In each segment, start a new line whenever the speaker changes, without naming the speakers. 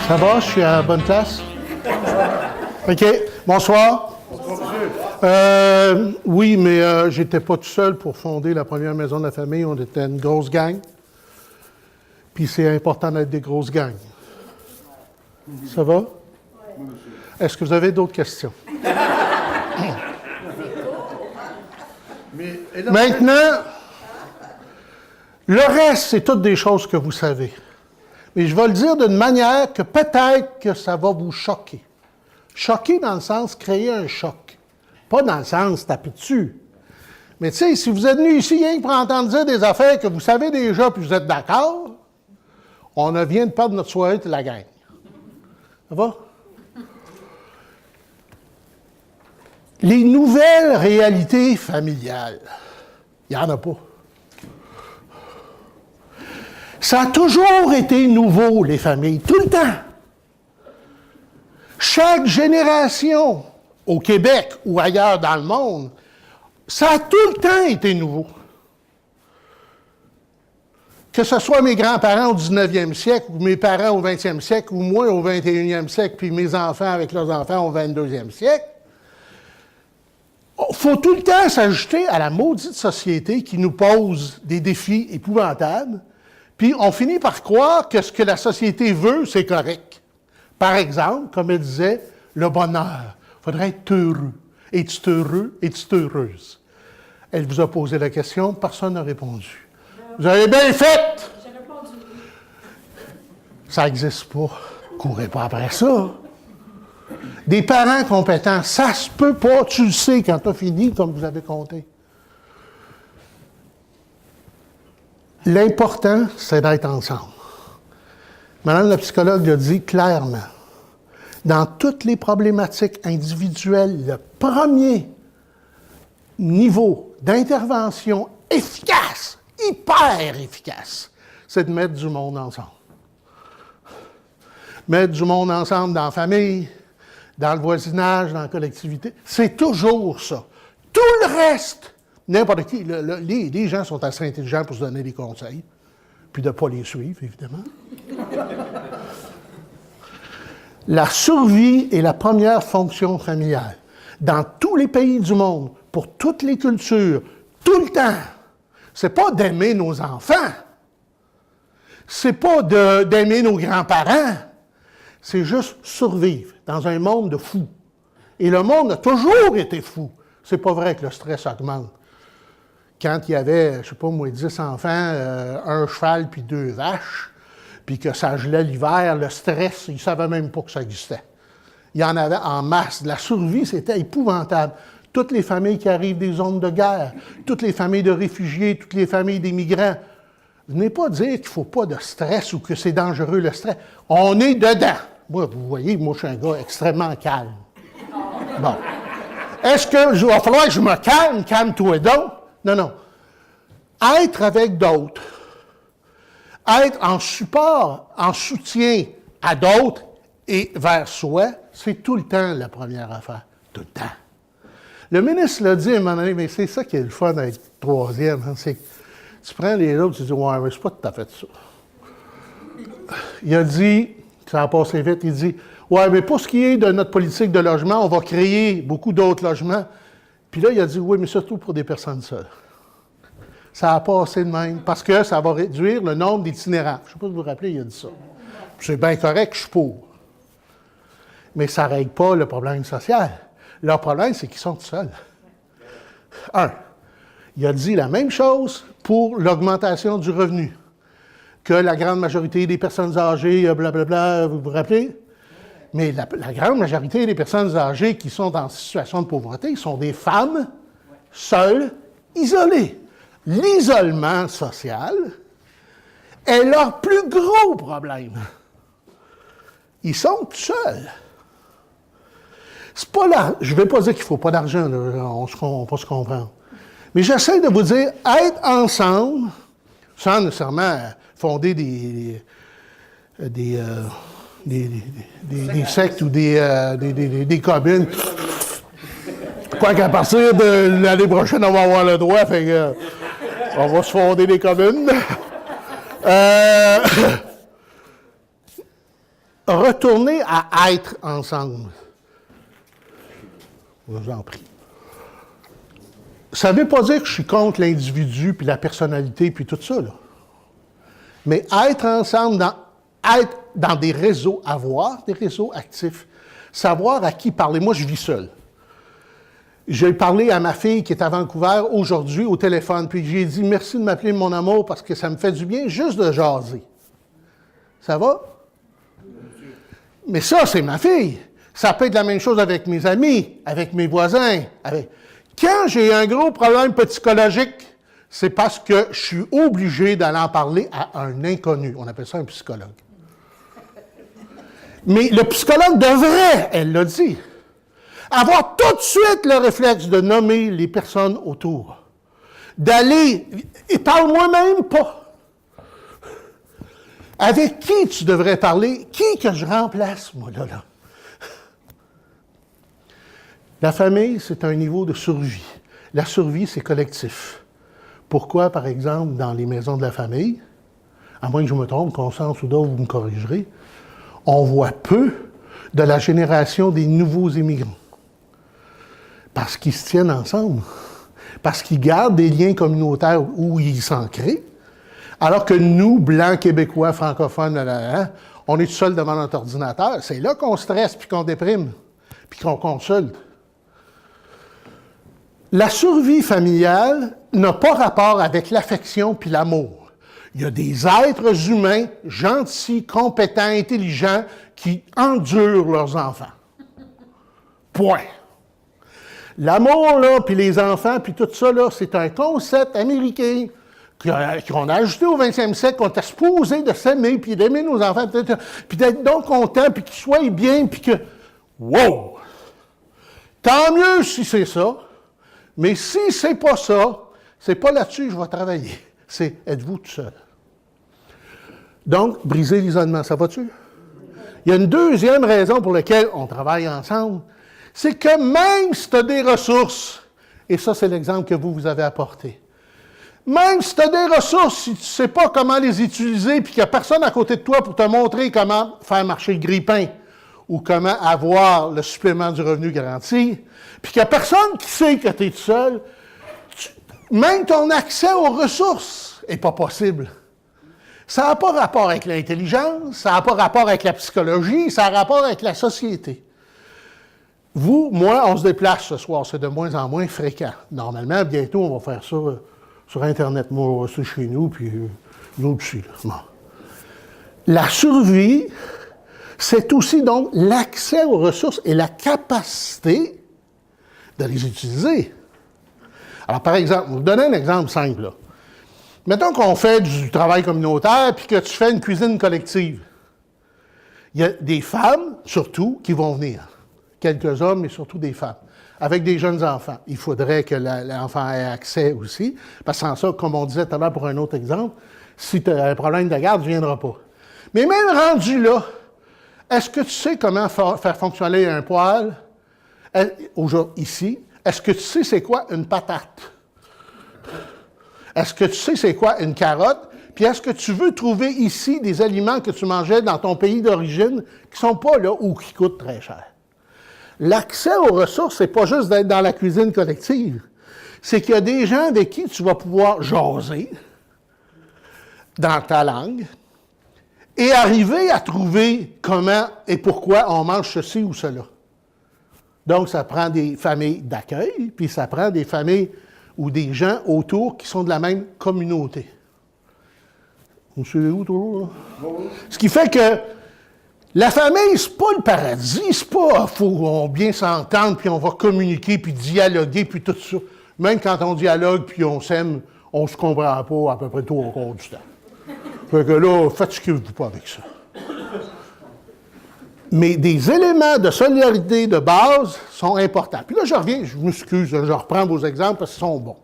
Ça va? Je suis à la bonne place? OK. Bonsoir. Oui, mais j'étais pas tout seul pour fonder la première maison de la famille. On était une grosse gang. Puis c'est important d'être des grosses gangs. Ça va? Est-ce que vous avez d'autres questions? Maintenant, le reste, c'est toutes des choses que vous savez. Mais je vais le dire d'une manière que peut-être que ça va vous choquer. Choquer dans le sens créer un choc. Pas dans le sens taper dessus. Mais tu sais, si vous êtes venu ici rien que pour entendre dire des affaires que vous savez déjà puis vous êtes d'accord, on vient de perdre notre soirée de la gang. Ça va? Les nouvelles réalités familiales, il n'y en a pas. Ça a toujours été nouveau, les familles, tout le temps. Chaque génération, au Québec ou ailleurs dans le monde, ça a tout le temps été nouveau. Que ce soit mes grands-parents au 19e siècle, ou mes parents au 20e siècle, ou moi au 21e siècle, puis mes enfants avec leurs enfants au 22e siècle, il faut tout le temps s'ajuster à la maudite société qui nous pose des défis épouvantables, puis on finit par croire que ce que la société veut, c'est correct. Par exemple, comme elle disait, le bonheur. Il faudrait être heureux. Es-tu heureux? Es-tu heureuse? Elle vous a posé la question, personne n'a répondu. Vous avez bien fait!
J'ai répondu oui.
Ça n'existe pas. Courez pas après ça. Des parents compétents, ça se peut pas, tu le sais quand tu as fini, comme vous avez compté. L'important, c'est d'être ensemble. Madame la psychologue l'a dit clairement. Dans toutes les problématiques individuelles, le premier niveau d'intervention efficace, hyper efficace, c'est de mettre du monde ensemble. Mettre du monde ensemble dans la famille, dans le voisinage, dans la collectivité, c'est toujours ça. Tout le reste, n'importe qui, les gens sont assez intelligents pour se donner des conseils, puis de ne pas les suivre, évidemment. La survie est la première fonction familiale. Dans tous les pays du monde, pour toutes les cultures, tout le temps, c'est pas d'aimer nos enfants, c'est pas d'aimer nos grands-parents, c'est juste survivre dans un monde de fous. Et le monde a toujours été fou. C'est pas vrai que le stress augmente. Quand il y avait, je sais pas moi, 10 enfants, un cheval puis 2 vaches, puis que ça gelait l'hiver, le stress, ils ne savaient même pas que ça existait. Il y en avait en masse. La survie, c'était épouvantable. Toutes les familles qui arrivent des zones de guerre, toutes les familles de réfugiés, toutes les familles d'immigrants. Venez pas dire qu'il ne faut pas de stress ou que c'est dangereux le stress. On est dedans. Moi, vous voyez, moi, je suis un gars extrêmement calme. Bon. Est-ce qu'il va falloir que je me calme, calme-toi donc? Non, non. Être avec d'autres, être en support, en soutien à d'autres et vers soi, c'est tout le temps la première affaire. Tout le temps. Le ministre l'a dit à un moment donné, mais c'est ça qui est le fun d'être troisième. Hein, c'est que tu prends les autres, tu dis, ouais, mais c'est pas tout à fait ça. Il a dit, ça a passé vite, il dit, ouais, mais pour ce qui est de notre politique de logement, on va créer beaucoup d'autres logements. Puis là, il a dit, oui, mais surtout pour des personnes seules. Ça a passé de même, parce que ça va réduire le nombre d'itinérants. Je ne sais pas si vous vous rappelez, il a dit ça. C'est bien correct, je suis pour. Mais ça ne règle pas le problème social. Leur problème, c'est qu'ils sont seuls. Il a dit la même chose pour l'augmentation du revenu, que la grande majorité des personnes âgées, blablabla, vous vous rappelez? Mais la grande majorité des personnes âgées qui sont en situation de pauvreté sont des femmes seules, isolées. L'isolement social est leur plus gros problème. Ils sont tout seuls. C'est pas là. Je ne vais pas dire qu'il ne faut pas d'argent, là, on va se comprendre. Mais j'essaie de vous dire, être ensemble, sans nécessairement fonder des sectes ou des communes. Quoi qu'à partir de l'année prochaine, on va avoir le droit, fait que on va se fonder des communes. retourner à être ensemble. Je vous en prie. Ça ne veut pas dire que je suis contre l'individu, puis la personnalité, puis tout ça, là. Mais être ensemble, être dans des réseaux, avoir des réseaux actifs, savoir à qui parler. Moi, je vis seul. J'ai parlé à ma fille qui est à Vancouver aujourd'hui au téléphone, puis j'ai dit « Merci de m'appeler mon amour parce que ça me fait du bien juste de jaser. » Ça va? Mais ça, c'est ma fille. Ça peut être la même chose avec mes amis, avec mes voisins. Quand j'ai un gros problème psychologique, c'est parce que je suis obligé d'aller en parler à un inconnu. On appelle ça un psychologue. Mais le psychologue devrait, elle l'a dit, avoir tout de suite le réflexe de nommer les personnes autour. D'aller, et parle-moi même pas. Avec qui tu devrais parler? Qui que je remplace, moi, là? La famille, c'est un niveau de survie. La survie, c'est collectif. Pourquoi, par exemple, dans les maisons de la famille, à moins que je me trompe, Constance ou d'autres, vous me corrigerez, on voit peu de la génération des nouveaux immigrants. Parce qu'ils se tiennent ensemble. Parce qu'ils gardent des liens communautaires où ils s'en créent. Alors que nous, Blancs, Québécois, francophones, on est tout seul devant notre ordinateur. C'est là qu'on stresse, puis qu'on déprime, puis qu'on consulte. La survie familiale n'a pas rapport avec l'affection puis l'amour. Il y a des êtres humains gentils, compétents, intelligents qui endurent leurs enfants. Point. L'amour, là, puis les enfants, puis tout ça, là, c'est un concept américain qu'on a ajouté au 20e siècle, qu'on était supposé de s'aimer, puis d'aimer nos enfants, puis d'être donc content, puis qu'ils soient bien, puis que... Wow! Tant mieux si c'est ça, mais si c'est pas ça, c'est pas là-dessus que je vais travailler. C'est êtes-vous tout seul? Donc, briser l'isolement, ça va-tu? Il y a une deuxième raison pour laquelle on travaille ensemble, c'est que même si tu as des ressources, et ça c'est l'exemple que vous avez apporté, même si tu as des ressources, si tu ne sais pas comment les utiliser, puis qu'il n'y a personne à côté de toi pour te montrer comment faire marcher le grille-pain, ou comment avoir le supplément du revenu garanti, puis qu'il n'y a personne qui sait que tu es tout seul, même ton accès aux ressources n'est pas possible. Ça n'a pas rapport avec l'intelligence, ça n'a pas rapport avec la psychologie, ça a rapport avec la société. Vous, moi, on se déplace ce soir, c'est de moins en moins fréquent. Normalement, bientôt, on va faire ça sur Internet. Moi, on va rester chez nous, puis nous aussi. Là. Bon. La survie, c'est aussi donc l'accès aux ressources et la capacité de les utiliser. Alors, par exemple, je vais vous donner un exemple simple. Là. Mettons qu'on fait du travail communautaire puis que tu fais une cuisine collective. Il y a des femmes, surtout, qui vont venir. Quelques hommes, mais surtout des femmes. Avec des jeunes enfants. Il faudrait que l'enfant ait accès aussi. Parce que sans ça, comme on disait tout à l'heure pour un autre exemple, si tu as un problème de garde, tu ne viendras pas. Mais même rendu là, est-ce que tu sais comment faire fonctionner un poêle? Ici, est-ce que tu sais c'est quoi une patate? Est-ce que tu sais c'est quoi une carotte? Puis est-ce que tu veux trouver ici des aliments que tu mangeais dans ton pays d'origine qui ne sont pas là ou qui coûtent très cher? L'accès aux ressources, c'est pas juste d'être dans la cuisine collective. C'est qu'il y a des gens avec qui tu vas pouvoir jaser dans ta langue et arriver à trouver comment et pourquoi on mange ceci ou cela. Donc, ça prend des familles d'accueil, puis ça prend des familles ou des gens autour qui sont de la même communauté. Vous suivez-vous toujours? Ce qui fait que la famille, c'est pas le paradis, c'est pas faut bien s'entendre, puis on va communiquer, puis dialoguer, puis tout ça. Même quand on dialogue, puis on s'aime, on se comprend pas à peu près tout au cours du temps. Fait que là, fatiguez-vous pas avec ça. Mais des éléments de solidarité de base sont importants. Puis là, je reviens, je m'excuse, je reprends vos exemples parce qu'ils sont bons.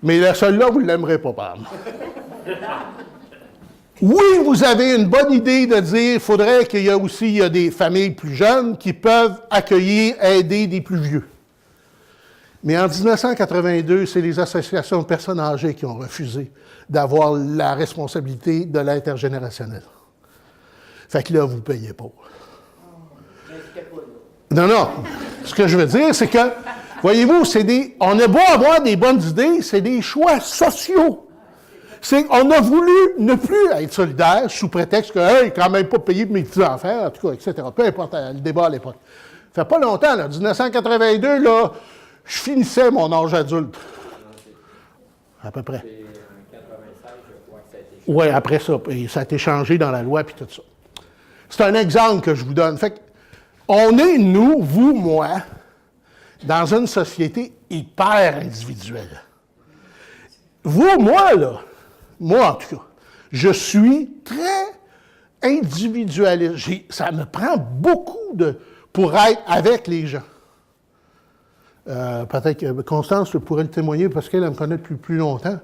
Mais celui-là, vous ne l'aimerez pas, par exemple. Oui, vous avez une bonne idée de dire qu'il faudrait qu'il y ait aussi des familles plus jeunes qui peuvent accueillir, aider des plus vieux. Mais en 1982, c'est les associations de personnes âgées qui ont refusé d'avoir la responsabilité de l'intergénérationnel. Fait que là, vous ne payez pas. Non. Ce que je veux dire, c'est que, voyez-vous, on a beau avoir des bonnes idées, c'est des choix sociaux. On a voulu ne plus être solidaire sous prétexte que, hey, quand même pas payer pour mes petits-enfants, en tout cas, etc. Peu importe le débat à l'époque. Ça fait pas longtemps, là, 1982, là, je finissais mon âge adulte. À peu près. Oui, après ça. Ça a été changé dans la loi, puis tout ça. C'est un exemple que je vous donne. Fait on est, nous, vous, moi, dans une société hyper individuelle. Vous, moi, là, moi en tout cas, je suis très individualiste. Ça me prend beaucoup pour être avec les gens. Peut-être que Constance pourrait le témoigner parce qu'elle me connaît depuis plus longtemps.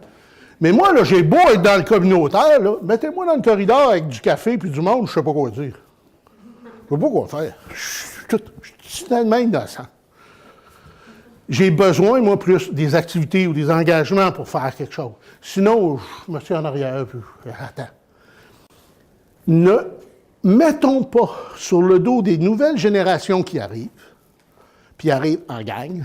Mais moi, là, j'ai beau être dans le communautaire, là, mettez-moi dans le corridor avec du café puis du monde, je ne sais pas quoi dire. Je ne sais pas quoi faire. Je suis tellement innocent. J'ai besoin, moi, plus des activités ou des engagements pour faire quelque chose. Sinon, je me suis en arrière, puis attends. Ne mettons pas sur le dos des nouvelles générations qui arrivent, puis arrivent en gang,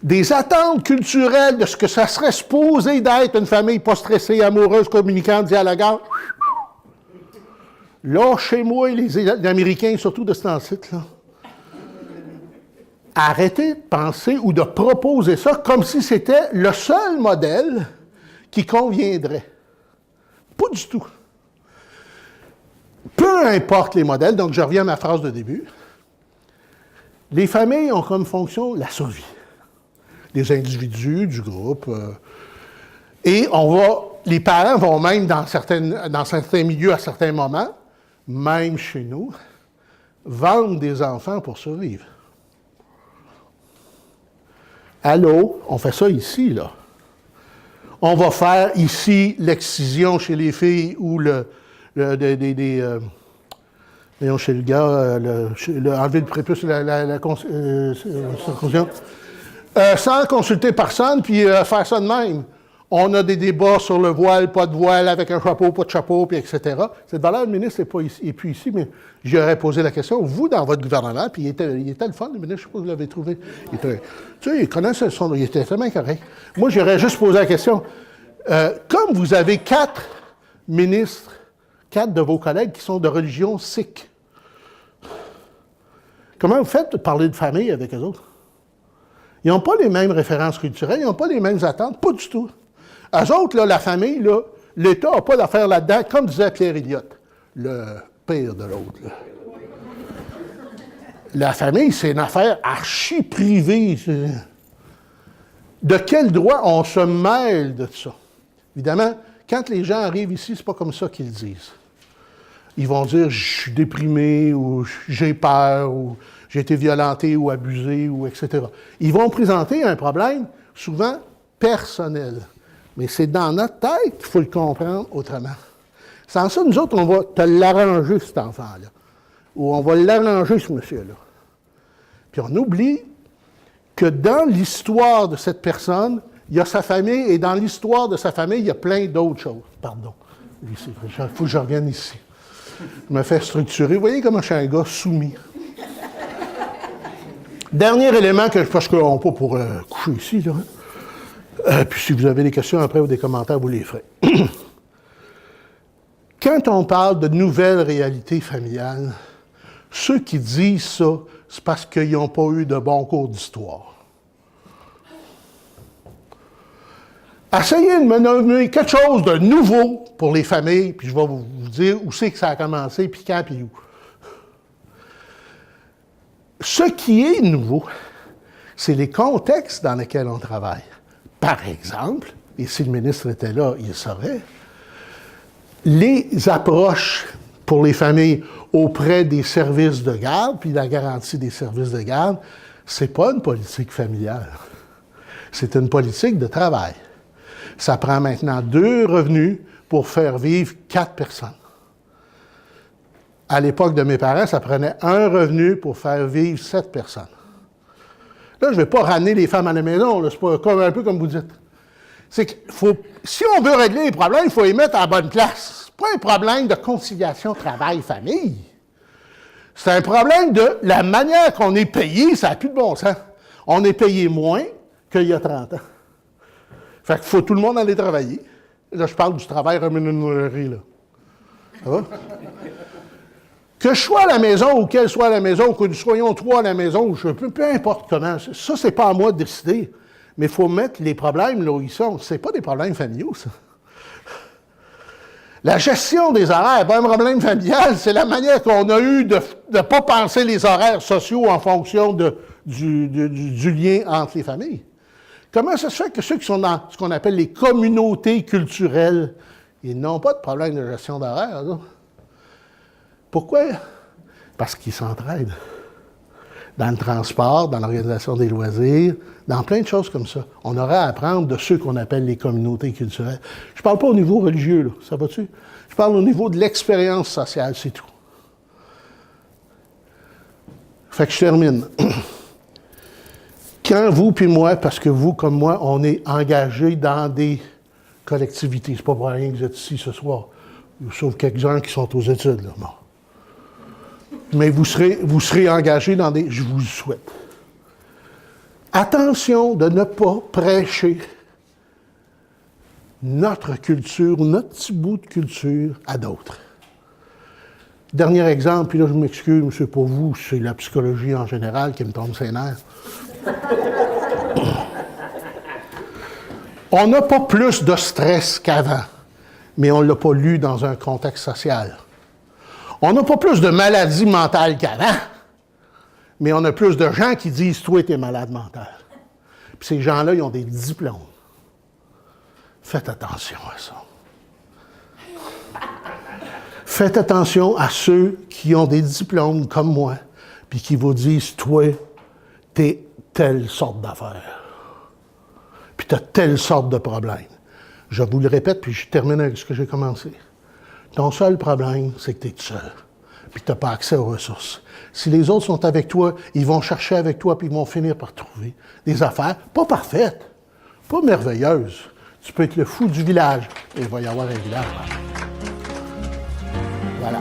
des attentes culturelles de ce que ça serait supposé d'être une famille pas stressée, amoureuse, communicante, dialogante. Là, chez moi, les Américains, surtout de ce temps-ci, là, arrêtez de penser ou de proposer ça comme si c'était le seul modèle qui conviendrait. Pas du tout. Peu importe les modèles, donc je reviens à ma phrase de début, les familles ont comme fonction la survie des individus, du groupe, et les parents vont même dans certains milieux à certains moments, même chez nous, vendre des enfants pour survivre. Allô, on fait ça ici, là. On va faire ici l'excision chez les filles ou chez le gars, enlever le prépuce, la circoncision. Sans consulter personne, puis faire ça de même. On a des débats sur le voile, pas de voile, avec un chapeau, pas de chapeau, puis etc. Cette valeur, le ministre n'est plus ici, mais j'aurais posé la question, vous, dans votre gouvernement, puis il était le fun, le ministre, je ne sais pas si vous l'avez trouvé. Il connaissait il était tellement correct. Moi, j'aurais juste posé la question, comme vous avez 4 ministres, 4 de vos collègues qui sont de religion sikh, comment vous faites de parler de famille avec eux autres? Ils n'ont pas les mêmes références culturelles, ils n'ont pas les mêmes attentes, pas du tout. Eux autres, là, la famille, là, l'État n'a pas d'affaire là-dedans, comme disait Pierre Elliott, le père de l'autre. Là. La famille, c'est une affaire archi-privée. De quel droit on se mêle de ça? Évidemment, quand les gens arrivent ici, c'est pas comme ça qu'ils disent. Ils vont dire « je suis déprimé » ou « j'ai peur » ou « j'ai été violenté ou abusé » ou etc. Ils vont présenter un problème souvent personnel. Mais c'est dans notre tête qu'il faut le comprendre autrement. Sans ça, nous autres, on va te l'arranger, cet enfant-là. Ou on va l'arranger, ce monsieur-là. Puis on oublie que dans l'histoire de cette personne, il y a sa famille, et dans l'histoire de sa famille, il y a plein d'autres choses. Pardon. Il faut que je revienne ici. Je me fais structurer. Vous voyez comment je suis un gars soumis. Dernier élément parce qu'on n'a pas pour coucher ici, là. Puis si vous avez des questions après ou des commentaires, vous les ferez. Quand on parle de nouvelles réalités familiales, ceux qui disent ça, c'est parce qu'ils n'ont pas eu de bons cours d'histoire. Essayez de me nommer quelque chose de nouveau pour les familles, puis je vais vous dire où c'est que ça a commencé, puis quand, puis où. Ce qui est nouveau, c'est les contextes dans lesquels on travaille. Par exemple, et si le ministre était là, il saurait, les approches pour les familles auprès des services de garde, puis la garantie des services de garde, c'est pas une politique familiale. C'est une politique de travail. Ça prend maintenant 2 revenus pour faire vivre 4 personnes. À l'époque de mes parents, ça prenait 1 revenu pour faire vivre 7 personnes. Là, je ne vais pas ramener les femmes à la maison, là, c'est pas un peu comme vous dites. C'est que si on veut régler les problèmes, il faut les mettre à la bonne place. pas un problème de conciliation travail-famille. C'est un problème de la manière qu'on est payé, ça n'a plus de bon sens. On est payé moins qu'il y a 30 ans. Fait qu'il faut tout le monde aller travailler. Là, je parle du travail rémunéré, là. Ça va? Que je sois à la maison ou qu'elle soit à la maison, ou que nous soyons 3 à la maison, peu importe comment, ça, c'est pas à moi de décider. Mais il faut mettre les problèmes là où ils sont. C'est pas des problèmes familiaux, ça. La gestion des horaires n'est pas un problème familial, c'est la manière qu'on a eu de ne pas penser les horaires sociaux en fonction du lien entre les familles. Comment ça se fait que ceux qui sont dans ce qu'on appelle les communautés culturelles, ils n'ont pas de problème de gestion d'horaire, là? Pourquoi? Parce qu'ils s'entraident. Dans le transport, dans l'organisation des loisirs, dans plein de choses comme ça. On aurait à apprendre de ceux qu'on appelle les communautés culturelles. Je ne parle pas au niveau religieux, là, ça va-tu? Je parle au niveau de l'expérience sociale, c'est tout. Fait que je termine. Quand vous puis moi, parce que vous comme moi, on est engagés dans des collectivités, c'est pas pour rien que vous êtes ici ce soir, sauf quelques-uns qui sont aux études, là. Bon. Mais vous serez engagés dans des... Je vous le souhaite. Attention de ne pas prêcher notre culture, notre petit bout de culture à d'autres. Dernier exemple, puis là je m'excuse, c'est pas vous, c'est la psychologie en général qui me tombe ses nerfs. On n'a pas plus de stress qu'avant, mais on ne l'a pas lu dans un contexte social. On n'a pas plus de maladies mentales qu'avant, mais on a plus de gens qui disent « Toi, t'es malade mental ». Puis ces gens-là, ils ont des diplômes. Faites attention à ça. Faites attention à ceux qui ont des diplômes comme moi, puis qui vous disent « Toi, t'es telle sorte d'affaires. Puis t'as telle sorte de problème. » Je vous le répète, puis je termine avec ce que j'ai commencé. Ton seul problème, c'est que tu es tout seul. Puis tu n'as pas accès aux ressources. Si les autres sont avec toi, ils vont chercher avec toi, puis ils vont finir par trouver des affaires, pas parfaites, pas merveilleuses. Tu peux être le fou du village, et il va y avoir un village. Voilà.